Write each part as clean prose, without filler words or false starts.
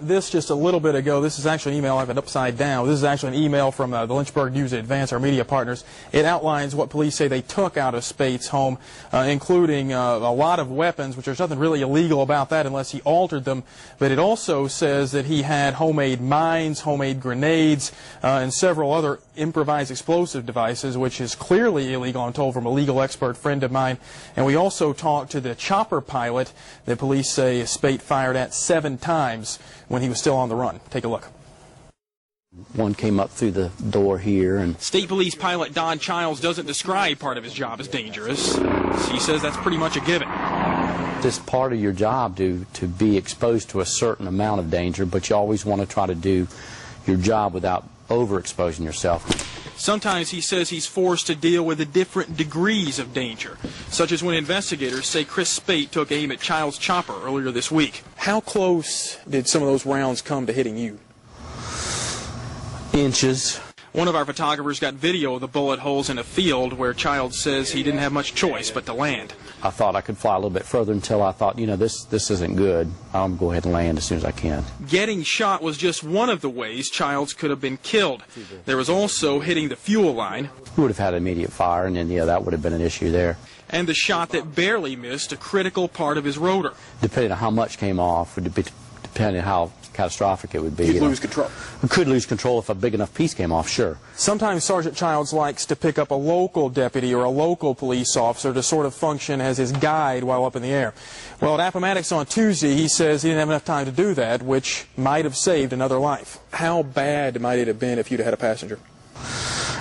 this just a little bit ago. This is actually an email. I have it upside down. This is actually an email from the Lynchburg News Advance, our media partners. It outlines what police say they took out of Spate's home, including a lot of weapons, which there's nothing really illegal about that unless he altered them. But it also says that he had homemade mines, homemade grenades, and several other improvised explosive devices, which is clearly illegal, I'm told, from a legal expert friend of mine. And we also talked to the chopper pilot that police say Spate fired at 7 times when he was still on the run. Take a look. One came up through the door here. And State Police pilot Don Childs doesn't describe part of his job as dangerous. He says that's pretty much a given. It's part of your job to be exposed to a certain amount of danger, but you always want to try to do your job without overexposing yourself. Sometimes he says he's forced to deal with the different degrees of danger, such as when investigators say Chris Spate took aim at Child's chopper earlier this week. How close did some of those rounds come to hitting you? Inches. One of our photographers got video of the bullet holes in a field where Child says he didn't have much choice but to land. I thought I could fly a little bit further until I thought, you know, this isn't good. I'm going to go ahead and land as soon as I can. Getting shot was just one of the ways Childs could have been killed. There was also hitting the fuel line. We would have had immediate fire, and then, yeah, that would have been an issue there. And the shot that barely missed a critical part of his rotor. Depending on how much came off, depending on how catastrophic it would be. You'd lose control. We could lose control if a big enough piece came off, sure. Sometimes Sergeant Childs likes to pick up a local deputy or a local police officer to sort of function as his guide while up in the air. Well, at Appomattox on Tuesday, he says he didn't have enough time to do that, which might have saved another life. How bad might it have been if you'd had a passenger?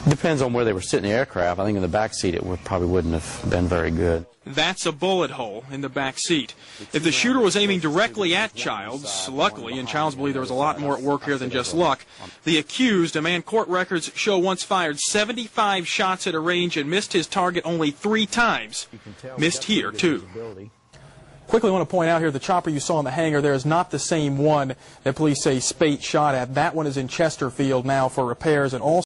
Depends on where they were sitting in the aircraft. I think in the back seat it probably wouldn't have been very good. That's a bullet hole in the back seat. If the shooter was aiming directly at Childs, luckily, and Childs believed there was a lot more at work here than just luck, the accused, a man court records show once fired 75 shots at a range and missed his target only 3 times. Missed here, too. Quickly want to point out here, the chopper you saw in the hangar there is not the same one that police say Spate shot at. That one is in Chesterfield now for repairs, and also